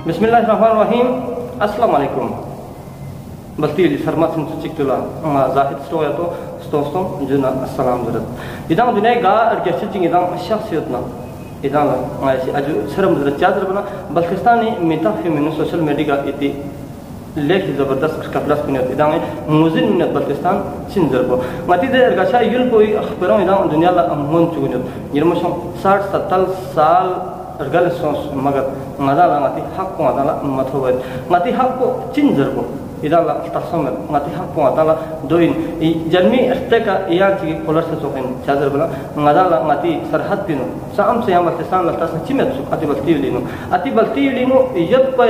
Bismillahirrahmanirrahim. Assalamualaikum. Balti sarmat sin cikula zahid stoya to stostom juna assalam zarat. Idang dunia ga argesi jing idang shakhsiyatna idang ngaisi aju seram zarat chadar bana Balkistani metafi min social media iti lek zabardast kaplas kunat idang muzin min Balkistan sin zarbo. Mati de argasha yul koi akhbaron idang dunia la amon chugunat. Yirmasham 60-70 saal ergal sons magar ngadala ngati hak ko ngadala mathobet ngati hak ko cinjer ko idala tasamer ngati hak ko ngadala doin janmi asteka iyanti kolar se soken chajar bala ngadala ngati sarhat dinu saam se yam Pakistan la tas chimet su ati balti linu yat pa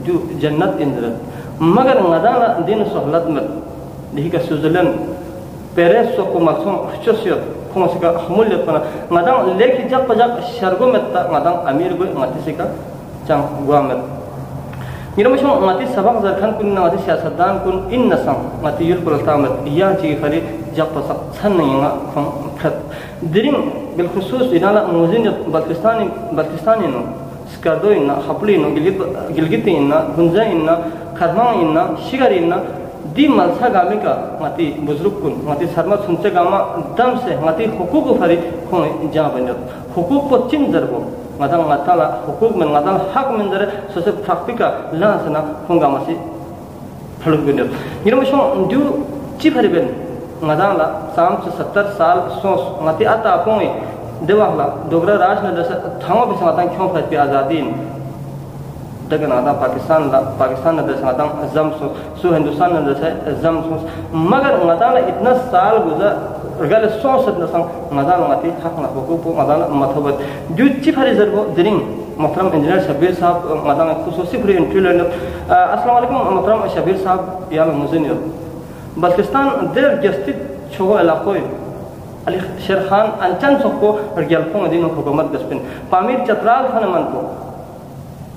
ju jannat indrat magar ngadala din sohlat mer dihika switzerland peres so ko maksum chosiot konsika khmulyat pana ngadang leki jak pajak shargo metta ngadang amir go ngati sika chang guamet nirmashon ngati sabak zarkhan kun ngati siyasatdan kun innasam ngati yul praltamet iya ji khali jak pasak sanninga khom khat diring bil khusus inala muzin balkistani no skado inna khapli no gilgiti inna gunja inna khadma inna shigari inna di malsa gami ka ngati buzruk kun ngati sarma sunche gama dam se ngati hukuk fari khon ja banjat hukuk ko chin zarbo ngadang ngatala hukuk men ngadang hak men dare sose praktika la sana khon gama si phaluk bin yirma shon du chi phari ben ngadang la sam se 70 saal sos ngati ata apoi dewahla dogra raj na dasa thama be sangatang khon phai pe azadi dagan ada Pakistan na desa ngadang azam so Hindustan na desa azam so magar ngadala itna saal guza regal sosat na sang ngadala ngati hak na hukuk ngadala mathabat juchi phari zarbo diring muhtaram engineer Shabir sahab ngadang khususi phri interview assalamu alaikum muhtaram Shabir sahab yal muzin Balkistan der gestit chogo elaqoi Ali Sher Khan anchan sokko regal pong din hukumat gaspin Pamir Chatral Khan man ko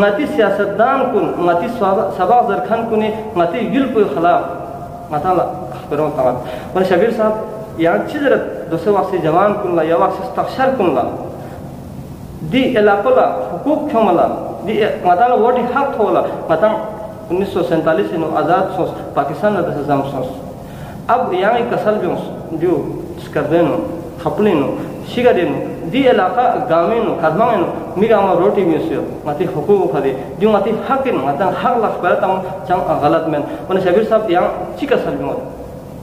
ngati siyasaddan kun ngati sabaq zarkhan kuni ngati yul ko khilaf matala akhbaron tamat wa Shabir sahab ya chidrat dose waqti jawan kun la ya waqti takhshar kun la di elakola hukuk khomala di madala wodi hak thola matang 1947 no azad sos Pakistan na dasam sos ab yang kasal bios jo skardeno khapleno shigadeno di elaka gameno kadmano migama roti misyo mati hukuk khade jo mati hakin matang hak la baratam chang galat men one Shabir sahab yang chikasal bios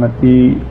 ngati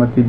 ngati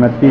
ngati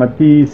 ngati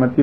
ngati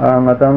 ngatan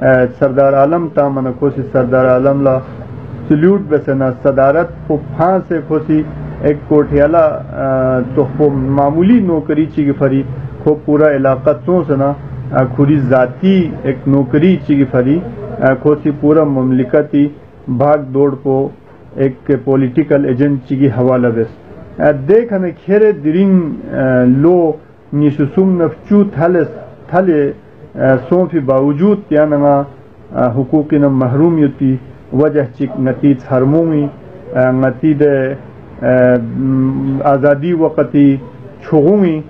سردار عالم تا من کوسی سردار عالم لا solute بسنا صدارت کو پھانس سے کھوسی ایک کوٹھیالا تو معمولی نوکری چی فری کو پورا علاقہ تو سنا کھوری ذاتی ایک نوکری چی فری کھوسی پورا مملکتی بھاگ دوڑ کو ایک پولیٹیکل ایجنٹ چی حوالہ بس دیکھ ہمیں کھیرے درنگ لو نیسوسم نفچو تھلے سونفی باوجود یا نما حقوقی نم محرومیتی وجہ چک نتیج ہرمونگی نتیج آزادی وقتی چھوگونگی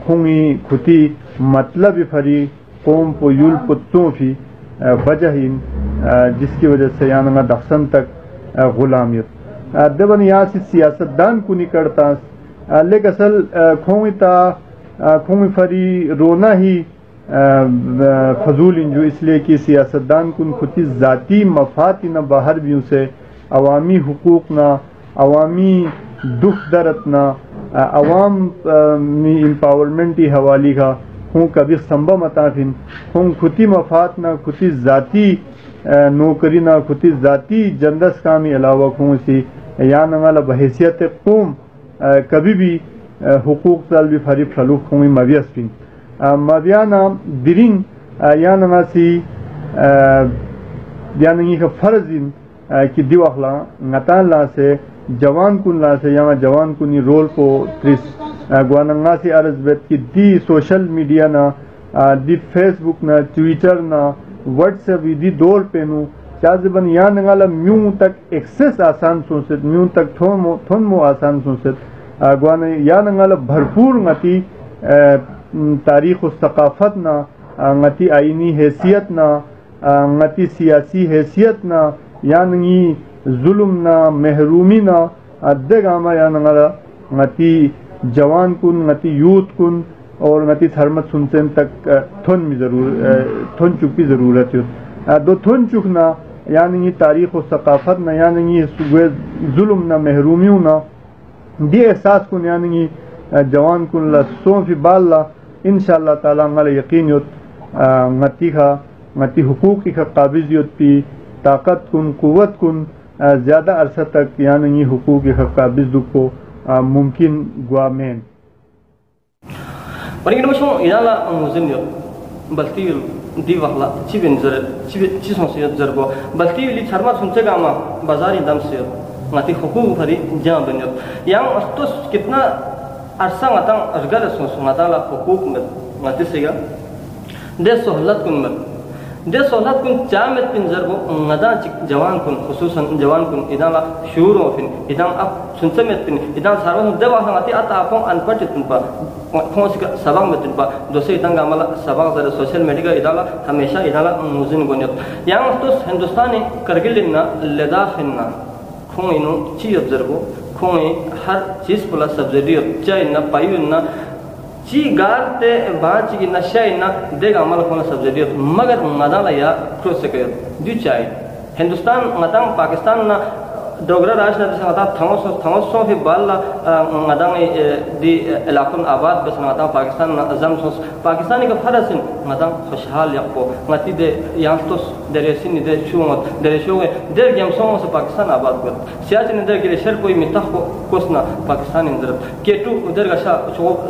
کھونگی کھتی مطلب فری قوم پو یول پتوں فی وجہ جس کی وجہ سے یعنی دخسن تک غلامیت دبن یہاں سے سیاست دان کو نہیں کرتا لیکن اصل کھونگی فری رونا ہی فضول انجو اس لیے کہ سیاستدان کن خودی ذاتی مفاد نہ باہر بھی سے عوامی حقوق نہ عوامی دکھ درد نہ عوام امپاورمنٹ ہی حوالی کا ہوں کبھی سمبا متافن ہوں خودی مفاد نہ خودی ذاتی نوکری نہ خودی ذاتی جندس کامی علاوہ ہوں سی یا نمالا بحیثیت قوم کبھی بھی حقوق تل بھی فریب فلوق ہوں مویس بین مبیانا درنگ یا نماسی یا ننگی کا فرض کی دیو اخلا نتان لا سے جوان کن لا سے یا جوان کنی رول کو تریس گواننگا سی عرض بیت کی دی سوشل میڈیا نا دی فیس بک نا ٹویٹر نا واٹس ایپ دی دور پینو چازبن یا ننگالا میون تک ایکسس آسان سنست میون تک تھون مو آسان سنست گوانا یا ننگالا بھرپور نتی تاریخ و ثقافت نہ نتی آئینی حیثیت نہ نتی سیاسی حیثیت نہ یا نگی ظلم نہ محرومی نہ ادے گاما یا نگا نتی جوان کن نتی یوتھ کن اور نتی تھرمت سنسن تک تھن میں تھن چک کی ضرورت ہے دو تھن چک نہ یا نگی تاریخ و ثقافت نہ یا نگی ظلم نہ محرومیوں نہ دی احساس کن یا نگی جوان کن لا سون فی بال لا انشاءاللہ تعالی مالا یقین یوت نتی حقوقی کا قابضیت پی طاقت کن قوت کن زیادہ عرصہ تک یعنی حقوقی کا قابض کو ممکن گوامین ورنگی نمشو ایدالا موزن یوت بلتی دی وحلا چی سنسیت زرگو بلتی لی چھرما سنچے گاما بازاری دم سیت نتی حقوق بھری جان بن یوت یعنی استوس کتنا عرصہ نتاں ارگر سنسو نتالا حقوق مد نتی سیگا دے سہولت کن مد دے سہولت کن چامت پن ضربو ندا جوان کن خصوصا جوان کن ادالا شعور وفن ادان اب سنسمت پن ادان سارون دے واحد نتی اتا اپون انپٹ تن پا کھونس کا سباق متن پا دوسرے ادان کا عملہ سباق ذرا سوشل میڈیا ادالا ہمیشہ ادالا موزن گنیت یہاں مفتوس ہندوستانی کرگلنا لداخلنا کھون انو چی ابزربو کھوئیں ہر چیز پلا سبزیڈیو چاہے نہ پائیو نہ چی گار تے بانچ کی نشہ نہ دے گا عمل کھونا سبزیڈیو مگر مدالا یا کروس سکے دیو چاہے ہندوستان مدام پاکستان نہ ڈوگرا راج نہ جس مدام تھامسوں فی بالا مدام دی علاقوں آباد بس مدام پاکستان نہ ازم سوس پاکستانی کا فرض مدام خوشحال یقو متی دے یانستوس درسین دے شومت درشوے در گیم سوم سے پاکستان آباد کر سیاسی نے در کے شر کوئی متح کو کوسنا پاکستان اندر کیٹو در گشا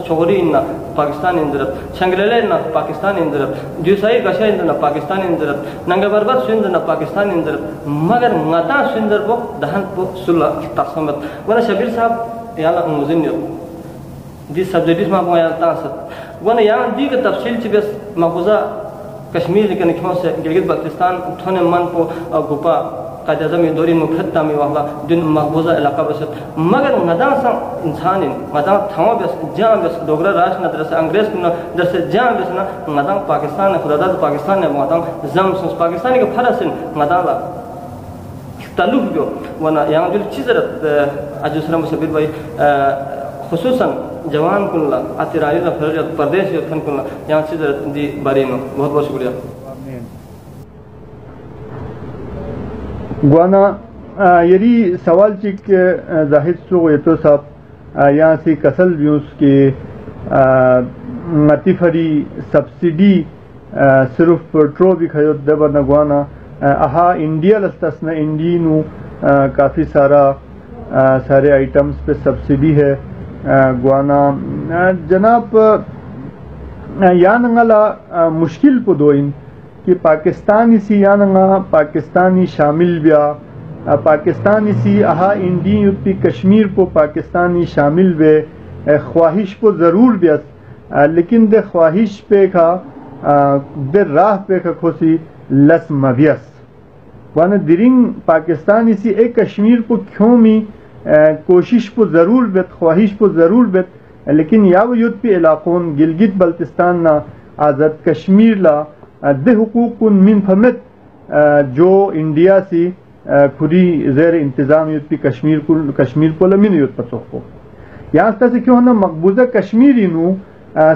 شغری نہ پاکستان اندر شنگللے نہ پاکستان اندر جوسائی گشا اندر پاکستان اندر ننگا برباد سند نہ پاکستان اندر مگر متا سندر بو دہن پو سلا تقسمت وانا شبیر صاحب یالا موزن یو دی سبجیکٹس ما کو یالا تاسط وانا یان دی کا تفصیل چ بس مقبوضہ کشمیر کے نکھوں سے گلگت بلتستان تھونے من پو گوپا قائد اعظم دوری مکھتا میں والا دن مقبوضہ علاقہ بس مگر ندان سا انسان مدان تھاو بس جان بس ڈوگرا راج نہ درس انگریز نہ درس جان بس نہ مدان پاکستان خداداد پاکستان نے مدان زم سن پاکستانی کا فرض مدان لا تعلق جو وانا یہاں جو چیزرت اجو سلام سبیر بھائی خصوصا جوان کنلا اترائی لا فرجت پردیش یو تھن کنلا یہاں چیزرت دی بارے میں بہت بہت شکریہ گوانا یری سوال چک زاہد سو تو صاحب یہاں سے کسل ویوز کے متفری سبسڈی صرف پرٹرو بھی کھیوت دبا نگوانا اہا انڈیا لستسنا انڈی نو کافی سارے آئٹمز پہ سبسڈی ہے گوانا جناب یا ننگلا مشکل پو دوئن کہ پاکستانی سی یا ننگا پاکستانی شامل بیا پاکستانی سی اہا انڈی یوتی کشمیر پو پاکستانی شامل بے خواہش پو ضرور بیس لیکن دے خواہش پہ کھا دے راہ پہ کھا کھوسی لس مبیس وانا درنگ پاکستانی سی ایک کشمیر پو کیوں می کوشش پو ضرور بیت خواہش پو ضرور بیت لیکن یا وہ یوت پہ علاقون گلگت بلتستان نا آزاد کشمیر لا دے حقوق کن من فمت جو انڈیا سی کھری زیر انتظام یوت پہ کشمیر کو لمن یوت پتوخ کو یہاں سے کیوں ہونا مقبوضہ کشمیری نو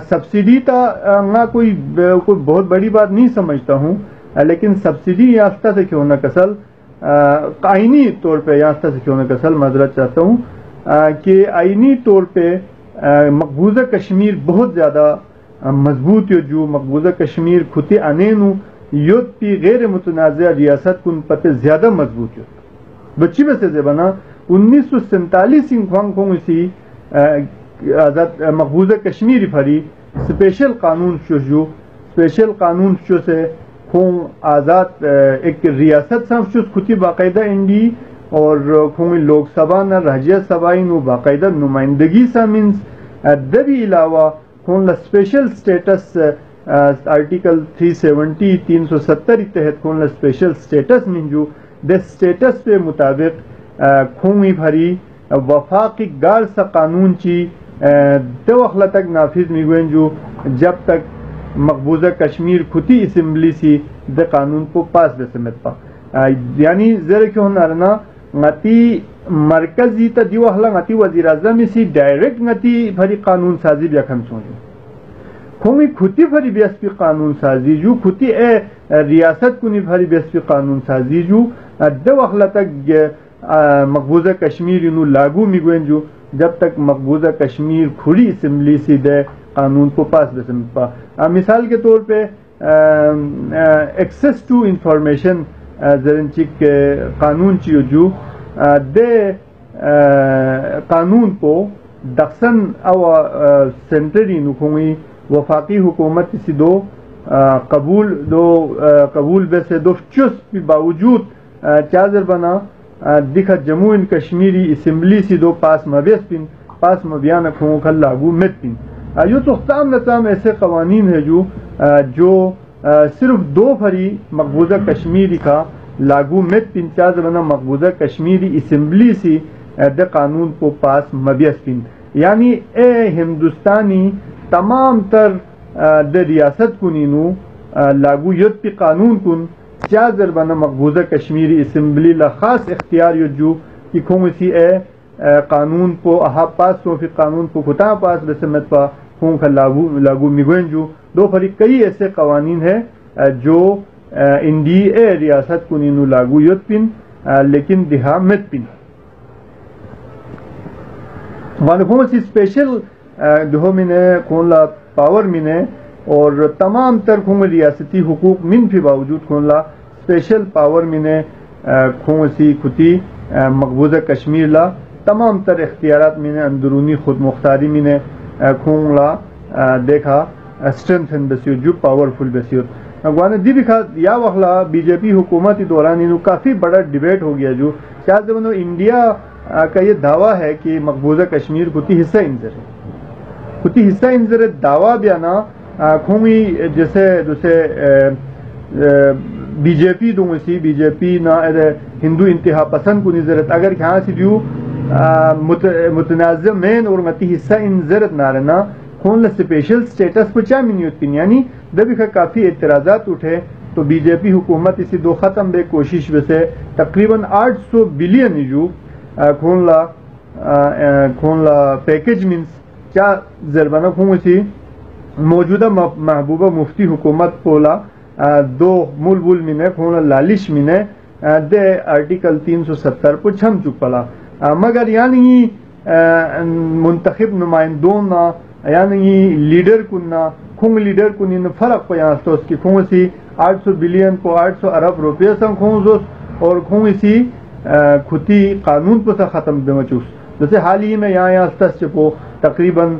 سبسڈی تا نا کوئی بہت بڑی بات نہیں سمجھتا ہوں لیکن سبسڈی یافتہ سے کیوں نہ کسل آئینی طور پہ یافتہ سے کیوں نہ کسل معذرت چاہتا ہوں کہ آئینی طور پہ مقبوضہ کشمیر بہت زیادہ مضبوط جو مقبوضہ کشمیر کھتی انینو یوت پی غیر متنازع ریاست کن پتہ زیادہ مضبوط یوت بچی میں سے زبانا 1947 انکھوانگ کھونگ اسی آزاد مقبوضہ کشمیری پھری سپیشل قانون جو سپیشل قانون جو سے کھونگ آزاد ایک ریاست سام شوز کھتی باقاعدہ انڈی اور کھونگ لوک سبھا نا راجیہ سبھائی نو باقاعدہ نمائندگی سامنس دبی علاوہ کھونگ اسپیشل سٹیٹس آرٹیکل 370 370 تحت کھونگ اسپیشل سٹیٹس من جو دے سٹیٹس پہ مطابق کھونگی بھری وفاقی گار سا قانون چی دو اخلا تک نافذ میگوین جو جب تک مقبوضہ کشمیر کھتی اسمبلی سی دے قانون کو پاس بے سمت پا یعنی زیر کیوں نارنا ngati markazi ta diwa hla ngati wazir azam si direct ngati bhari qanun sazi bya khan soju khomi khuti bhari bespi qanun sazi ju khuti riyasat kuni bhari bespi qanun sazi ju da wakhla tak maqbuza kashmir nu lagu migwen ju jab tak maqbuza kashmir khuli assembly si de qanun ko pass besam pa misal ke taur pe access to information زرنچک قانون چیو جو دے قانون کو دخسن او سنٹری نکھونگی وفاقی حکومت سی دو قبول بے سے دو چس بھی باوجود چازر بنا دکھا جموں ان کشمیری اسمبلی سی دو پاس مبیس پن پاس مبیان کھونگو کھل لاگو مت پن یہ تو اختام نظام ایسے قوانین ہے جو صرف دو بھری مقبوضہ کشمیری کا لاگو مت پن چاز بنا مقبوضہ کشمیری اسمبلی سی دے قانون کو پاس مبیس پن یعنی اے ہندوستانی تمام تر دے ریاست کنینو لاگو یت پی قانون کن چاز بنا مقبوضہ کشمیری اسمبلی لا خاص اختیار یو جو کہ کھونگ سی اے قانون کو اہا پاس سو فی قانون کو کھتا پاس بسمت پا کھونگ کا لاگو مگوین جو دو پھری کئی ایسے قوانین ہیں جو انڈی اے ریاست کنینو لاگو یت پن لیکن دہا مت پن وانکھوں سی اسپیشل دہو منے کھون لا پاور منے اور تمام تر کھونگ ریاستی حقوق من فی باوجود کھون لا اسپیشل پاور منے کھونگ سی کھتی مقبوضہ کشمیر لا تمام تر اختیارات منے اندرونی خود مختاری منے کھونگ لا دیکھا اسٹرینتھن بسیو جو پاورفل بسیو گوانے دی بکھا یا وخلا بی جے پی حکومتی دوران انہوں کافی بڑا ڈیبیٹ ہو گیا جو شاید جب انڈیا کا یہ دعویٰ ہے کہ مقبوضہ کشمیر کتی حصہ انضر ہے کتی حصہ انضر دعویٰ بیانا کھونگی جیسے بی جے پی دوں سی بی جے پی نا ہندو انتہا پسند کو نظرت اگر یہاں سے جو متنازع مین اور متی حصہ انضرت نارنا کھون لا سپیشل سٹیٹس کو چاہ منیوت پن یعنی دبی کا کافی اعتراضات اٹھے تو بی جے پی حکومت اسی دو ختم بے کوشش ویسے تقریباً 800 بلین جو کھون لا پیکج مینس کیا زربانہ کھون اسی موجودہ محبوبہ مفتی حکومت پولا دو مول بول منے کھون لالش منے دے آرٹیکل 370 پر چھم چک پلا مگر یعنی منتخب نمائندوں نا یعنی لیڈر کننا خونگ لیڈر کنی نہ فرق پیاس تو اس کی خونگ سی 800 بلین کو 800 ارب روپیہ سن خونگ اور خونگ سی خودی قانون پر ختم بمچوس جیسے حال ہی میں یہاں استس چپو تقریباً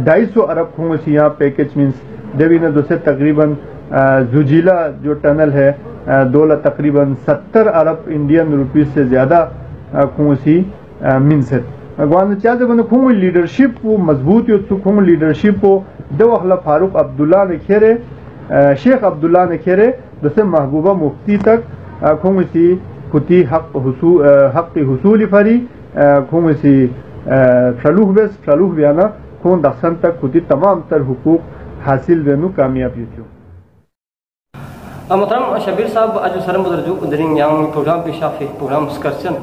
250 ارب خونگ سی یہاں پیکج مینس دیوینا دوسرے تقریباً زوجیلا جو ٹنل ہے دولا تقریباً 70 ارب انڈین روپیز سے زیادہ خونگ سی منست گوان چاہتے بنا خونگ لیڈرشپ کو مضبوط یو خونگ لیڈرشپ کو دو اخلا فاروق عبداللہ نے کھیرے شیخ عبداللہ نے کھیرے دوسرے محبوبہ مفتی تک خونگ سی خودی حق حصول فری خونگ سی فلوح بیانا خون دخصن تک خودی تمام تر حقوق حاصل بینو کامیابی تھیو. محترم شبیر صاحب آج سرم بدرجو درین یانگ پروگرام پیشافی پروگرام سکرچن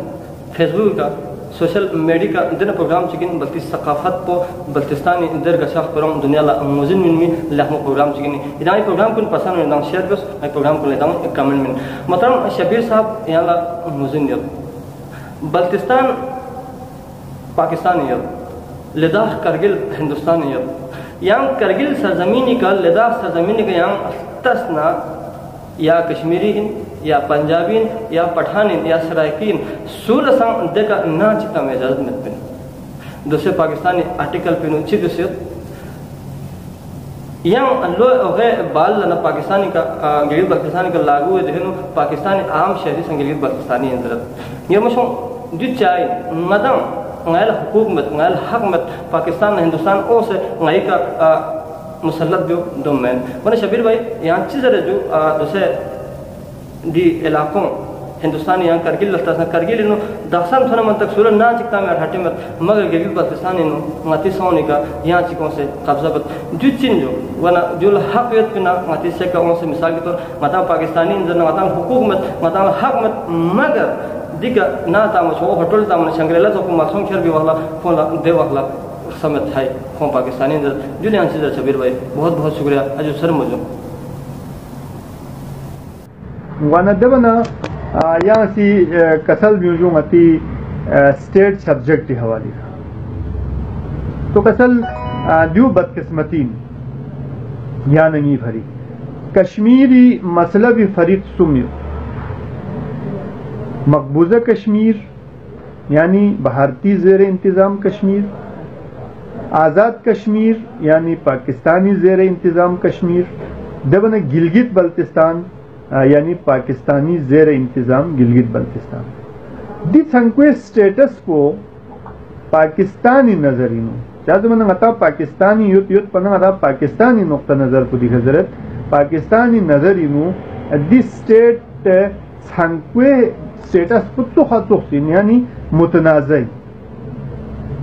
فیس بک کا سوشل میڈیا کا دن پروگرام چکن بلتی ثقافت پو بلتستانی در گشاخ پرم دنیا لا موزن من می لحم پروگرام چکن ادان پروگرام کن پسند ادان شیئر بس پروگرام کو ادان کمنٹ من محترم شبیر صاحب یہاں لا موزن یب بلتستان پاکستان یب لداخ کرگل ہندوستان یب یہاں کرگل سرزمینی کا لداخ سرزمینی کا یہاں تسنا یا کشمیری یا پنجابین یا پٹھانین یا سرائکین سول سان دکا نا چکتا میں اجازت مت پن دوسرے پاکستانی آرٹیکل پینو چی دوسیت یہاں اللہ اوغے بال لنا پاکستانی کا گلگت بلتستانی کا لاگو ہے دہنو پاکستانی عام شہری سن گلگت بلتستانی اندرت یہ مشہور جو چاہے مدام غیر حقوق مت غیر حق مت پاکستان ہندوستان او سے غیر کا مسلط بیو دومین ورنہ شبیر بھائی یہاں چیز ہے جو دوسرے دی علاقوں ہندوستانی یہاں کرگل لگتا ہے کرگل انہوں داخسان تھوڑا من تک سورہ نا چکتا میں اٹھاٹے میں مگر گلگت بلتستان انہوں غاتی سونے کا یہاں چکوں سے قبضہ بت جو چین جو ورنہ جو حق ویت پنا غاتی سے کا سے مثال کے طور مطان پاکستانی انزرنا مطان حقوق مت مطان حق مت مگر دیکھا نا تامو چھو ہٹول تامو شنگریلہ تو کو مقصوم کھر بھی والا فولا دے والا سمت ہے خون پاکستانی اندر جو لیان چیز ہے شبیر بھائی بہت بہت شکریہ اجو سر مجھو وانا دبنا یہاں سی کسل بیوجو متی سٹیٹ سبجیکٹ کی حوالی تو کسل دیو بدقسمتین یا ننگی بھری کشمیری مسئلہ بھی فرید سمیو مقبوضہ کشمیر یعنی بھارتی زیر انتظام کشمیر آزاد کشمیر یعنی پاکستانی زیر انتظام کشمیر دبنا گلگت بلتستان یعنی پاکستانی زیر انتظام گلگت بلتستان دی سنکوے سٹیٹس کو پاکستانی نظرینو چاہتے من غطا پاکستانی یوت پناہ غطا پاکستانی نقطہ نظر کو دی حضرت پاکستانی نظرینو دی سٹیٹ سنکوے سٹیٹس پتو خطوخسین یعنی متنازعی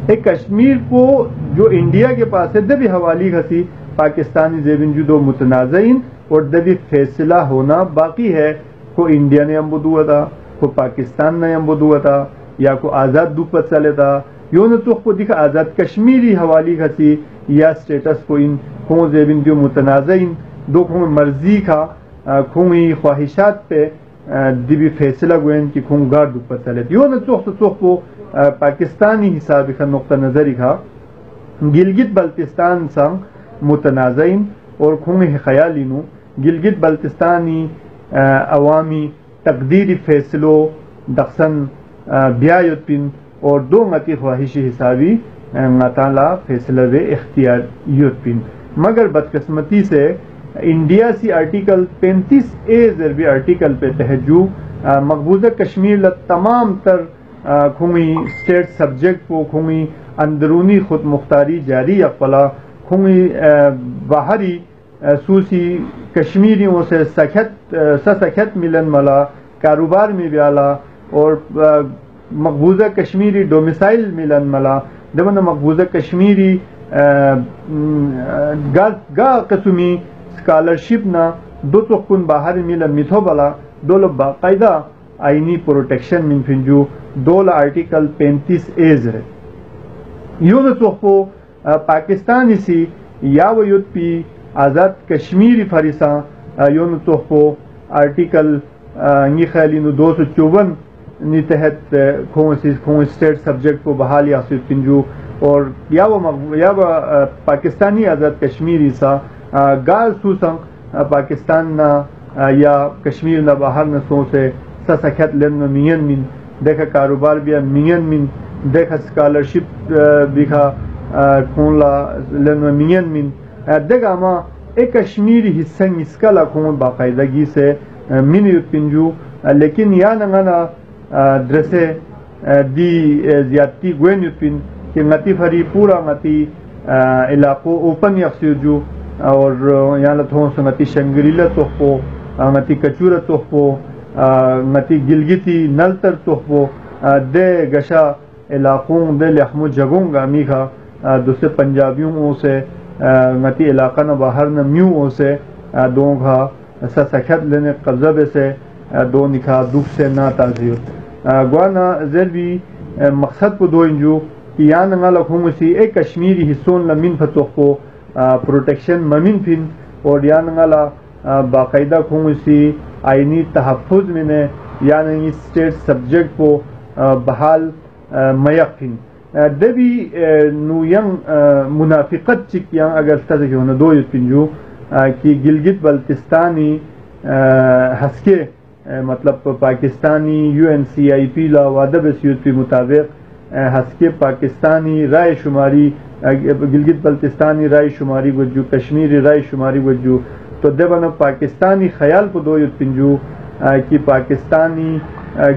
ایک کشمیر کو جو انڈیا کے پاس ہے دبی حوالی گھسی پاکستانی زیبن جو دو متنازعین اور دبی فیصلہ ہونا باقی ہے کو انڈیا نے امبدو تھا کو پاکستان نے امبدو تھا یا کو آزاد دو پر چلے تھا یوں نے تو کو دکھا آزاد کشمیری حوالی گھسی یا سٹیٹس کو ان کھوں زیبن جو متنازعین دو کھوں مرضی کا کھوں ہی خواہشات پہ دبی فیصلہ گوین کی کھوں گار دو پر چلے تھا یوں نے تو کو پاکستانی حساب کا نقطہ نظری کا گلگت بلتستان سنگ متنازعین اور کھونگ خیالی نو گلگت بلتستانی عوامی تقدیری فیصلوں دخسن بیایت پن اور دو غتی خواہشی حسابی غطالا فیصلہ و اختیار یوت پن مگر بدقسمتی سے انڈیا سی آرٹیکل 35A ضربی آرٹیکل پہ تہجو مقبوضہ کشمیر تمام تر کھونگی سٹیٹ سبجیکٹ کو کھونگی اندرونی خود مختاری جاری اقلا کھونگی باہری سوسی کشمیریوں سے سخت ملن ملا کاروبار میں بیالا اور مقبوضہ کشمیری ڈومیسائل ملن ملا دبن مقبوضہ کشمیری گا قسمی سکالرشپ نہ دو تخن باہر ملن میتھو بلا دول باقاعدہ آئینی پروٹیکشن من فنجو دول آرٹیکل 35A ہے یوں تو پاکستانی سی یا ویوت پی آزاد کشمیری فریساں یوں تو آرٹیکل خیلی 254 نی تحت کھوں اسٹیٹ سبجیکٹ کو بحال یا پنجو اور یا وہ پاکستانی آزاد کشمیری سا گال سوسنگ پاکستان نہ یا کشمیر نہ باہر نہ سو سے سکھت لین میں مین من دیکھا کاروبار بھی مین من دیکھا اسکالرشپ بھی کھون لا لین میں مین من دیکھا ما ایک کشمیری حصہ اس کا لاکھوں باقاعدگی سے من یوت پنجو لیکن یا نگانا درسے دی زیادتی گوین یوت پن کہ ngati فری پورا ngati علاقوں اوپن یفسیر جو اور یہاں لتھوں سے ngati شنگریلا توخپو ngati Kachora توخپو ngati Gilgiti Naltar توخپو دے گشا علاقوں دے لحمو جگوں گا میخا دوسرے پنجابیوں سے ngati علاقہ نہ باہر نہ میوں سے دوں گا سکھت لینے قبضہ سے دو نکھا دکھ سے نہ تازیو گوانا زیر بھی مقصد کو دو انجو یا نگا لکھوں سی ایک کشمیری حصوں لمن فتوخ کو پروٹیکشن ممن پھن اور یا نگا لا باقاعدہ کھوں سی آئینی تحفظ میں نے یا نگی اسٹیٹ سبجیکٹ کو بحال میق پھن دے بھی نو ینگ منافقت چک ینگ اگر تذکی ہونا دو یت پنجو کہ گلگت بلتستانی ہسکے مطلب پاکستانی UNCIP لا وعدہ بسیوت پی مطابق ہسکے پاکستانی رائے شماری گلگت بلتستانی رائے شماری وجو کشمیری رائے شماری وجو تو دے بنا پاکستانی خیال کو دو یت پنجو کہ پاکستانی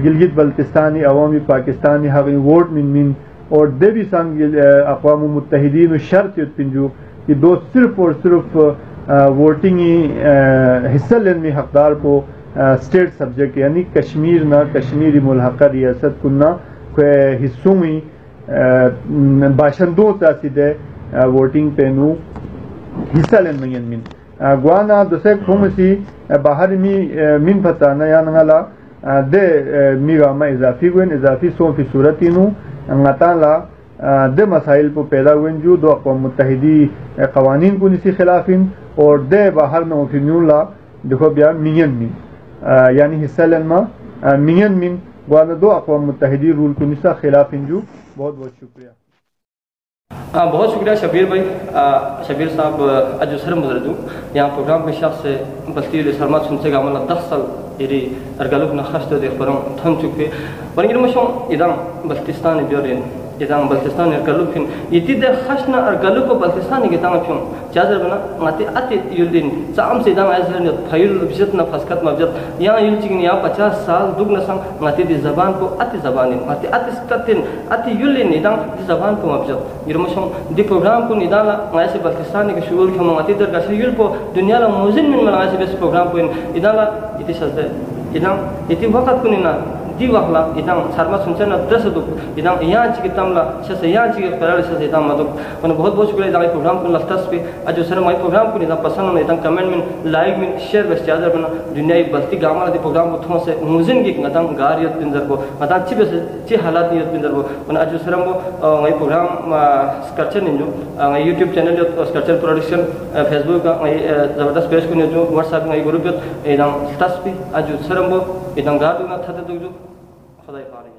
گلگت بلتستانی عوامی پاکستانی حقی ووٹ من اور دے بھی سنگ اقوام متحدین و شرط یت پنجو کہ دو صرف اور صرف ووٹنگی حصہ لینے حقدار کو اسٹیٹ سبجیکٹ یعنی کشمیر نہ کشمیری ملحقہ ریاست کننا حصوں میں باشندوں تاسیدے ووٹنگ پہ نو حصہ لین من گوانا دوسرے کھوم سی باہر من پتانا یا نگالا دے میگاما اضافی گوین اضافی سو فی صورتی نو نتالا دے مسائل کو پیدا ہوئیں جو دو اقوام متحدی قوانین کو نسی خلافین اور دے باہر نہ اوپینیون لا دیکھو بیان مین من یعنی حصہ لینا مین من گوانا دو اقوام متحدی رول کو نسا خلاف انجو بہت بہت شکریہ بہت شکریہ شبیر بھائی شبیر صاحب اجو سر مدرجو یہاں پروگرام میں شخص سے بستی سرمات سنتے گا عملہ 10 سال یری ارگالوک نخشت دے خبروں تھن چکے ورنگیر مشوں ادام بلتستان بیورین ادام بلتستان ارگالوک پھن یتی دے خشنا ارگالوک و بلتستان گتانا پھن جازر بنا ناتی اتی یلدین سام سے ادام ایسر نیت پھیل بجت نا فسکت مبجت یہاں یل چکن یا 50 سال دوگ نسان ناتی دی زبان کو اتی زبانین ناتی اتی سکتین اتی یلین ادام دی زبان کو مبجت یرمشوں دی پروگرام کو ندالا ایسے بلتستان کے شعور کے مماتی در گاشر یل پو دنیا لا موزن من من ایسے بیس پروگرام کو ادالا اتی شزدے ادام اتی وقت کو ننا دی وقلا ادام سرما سنچنا درس دو ادام یہاں چکی تاملا شس یہاں چکی قرار شس ادام مدو انہوں بہت بہت شکریہ ادام پروگرام کو لفتس پہ اجو سر مائی پروگرام کو ادام پسند ادام کمنٹ من لائک من شیئر بس چادر بنا دنیای بلتی گامالا دی پروگرام کو تھوں سے موزن کی ادام گاریت بندر کو ادام چی بس چی حالات نیت بندر کو انہوں اجو سر مائی پروگرام سکرچر ننجو یوٹیوب چینل جو سکرچر پروڈکشن فیس بک کا زبردست پیش کو نیجو واٹس ایپ میں گروپ ادام لفتس پہ اجو سر مو ادام گار دونا تھتے دو جو خدای پارے